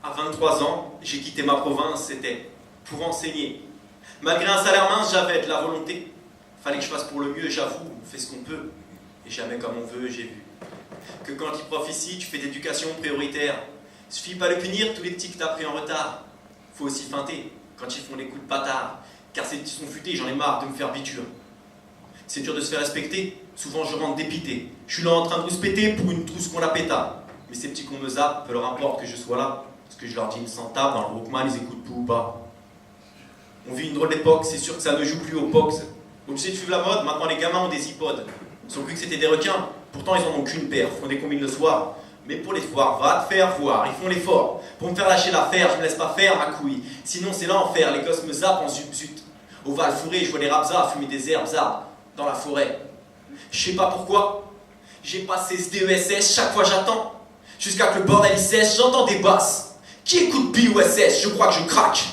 À 23 ans, j'ai quitté ma province, c'était pour enseigner. Malgré un salaire mince, j'avais de la volonté. Fallait que je fasse pour le mieux, j'avoue, on fait ce qu'on peut. Et jamais comme on veut, j'ai vu que quand il prophétie, tu fais d'éducation prioritaire. Suffit pas de punir tous les petits que t'as pris en retard. Faut aussi feinter quand ils font les coups de bâtard. Car ces petits sont futés, j'en ai marre de me faire biture. C'est dur de se faire respecter, souvent je rentre dépité. Je suis là en train de se péter pour une trousse qu'on la péta. Mais ces petits qu'on me zappe, peu leur importe que je sois là. Ce que je leur dis, ils me sentent dans le Walkman, ils écoutent tout ou pas. On vit une drôle d'époque, c'est sûr que ça ne joue plus au POX. Obligé de suivre la mode, maintenant les gamins ont des iPods. Ils ont cru que c'était des requins, pourtant ils en ont qu'une paire, font des combines le soir. Mais pour les foires, va te faire voir, ils font l'effort. Pour me faire lâcher l'affaire, je me laisse pas faire ma couille. Sinon c'est l'enfer, les gosses me zappent en zut. Au Val fourré, je vois les rapsas fumer des herbes arbres dans la forêt. Je sais pas pourquoi, j'ai passé ce DESS, chaque fois j'attends. Jusqu'à que le bordel il cesse, j'entends des basses. Qui écoute BUSS? Je crois que je craque.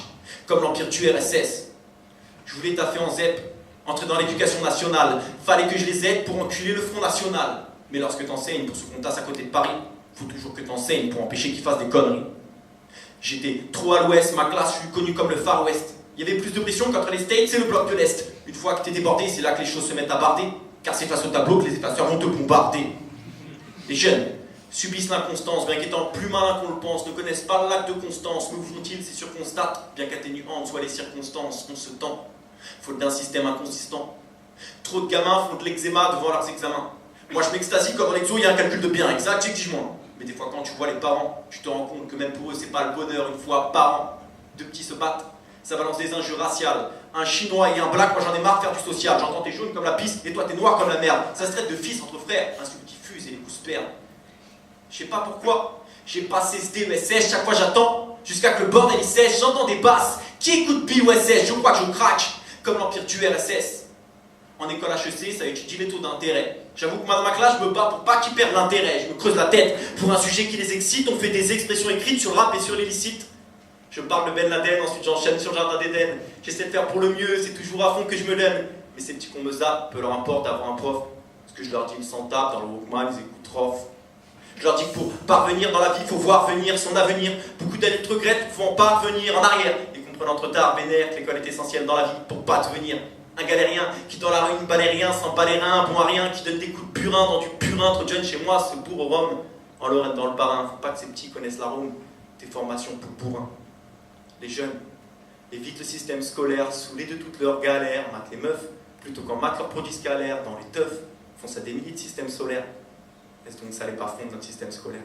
Comme l'empire du RSS. Je voulais taffer en ZEP, entrer dans l'éducation nationale. Fallait que je les aide pour enculer le Front National. Mais lorsque t'enseignes pour ce qu'on tasse à côté de Paris, faut toujours que t'enseignes pour empêcher qu'ils fassent des conneries. J'étais trop à l'ouest, ma classe, je suis connu comme le Far West. Il y avait plus de pression qu'entre les States et le bloc de l'Est. Une fois que t'es débordé, c'est là que les choses se mettent à barder. Car c'est face au tableau que les effaceurs vont te bombarder. Les jeunes subissent l'inconstance, bien qu'étant plus malins qu'on le pense, ne connaissent pas l'acte de constance. Mais où font-ils ces circonstates? Bien qu'atténuantes soient les circonstances, on se tend. Faute d'un système inconsistant. Trop de gamins font de l'eczéma devant leurs examens. Moi je m'extasie comme dans l'exo, il y a un calcul de bien exact, j'exige moins. Mais des fois quand tu vois les parents, tu te rends compte que même pour eux c'est pas le bonheur une fois par an. Deux petits se battent, ça balance des injures raciales. Un chinois et un black, moi j'en ai marre de faire du social. J'entends t'es jaune comme la pisse et toi t'es noir comme la merde. Ça se traite de fils entre frères, insultes qui fusent et les coups se perdent. Je sais pas pourquoi, j'ai passé ce DESS, chaque fois j'attends, jusqu'à que le bordel il sèche, j'entends des basses. Qui écoute BUSS? Je crois que je craque, comme l'empire du RSS. En école HEC, ça étudie les taux d'intérêt. J'avoue que dans ma classe, je me bats pour pas qu'ils perdent l'intérêt. Je me creuse la tête pour un sujet qui les excite. On fait des expressions écrites sur le rap et sur l'illicite. Je parle de Ben Laden, ensuite j'enchaîne sur le jardin d'Éden. J'essaie de faire pour le mieux, c'est toujours à fond que je me donne. Mais ces petits qu'on me zappe, peu leur importe d'avoir un prof. Ce que je leur dis, ils me sentent tape dans le Walkman, ils écoutent trop. Je leur dis que pour parvenir dans la vie, il faut voir venir son avenir. Beaucoup d'adultes regrettent pouvant pas revenir en arrière. Et comprenant trop tard, vénère que l'école est essentielle dans la vie pour pas devenir un galérien qui dans la rue ne balait rien, sans pas les reins, bon à rien, qui donne des coups de burin dans du purin, trop jeune chez moi, se bourre au rhum, en Lorraine dans le Bas-Rhin. Faut pas que ces petits connaissent l'arôme des formations pour bourrin. Les jeunes évitent le système scolaire, saoulés de toutes leurs galères, matent les meufs, plutôt qu'en matent leurs produits scalaires, dans les teufs, font ça des milliers de systèmes solaires. Est-ce donc ça les pas fond de notre système scolaire?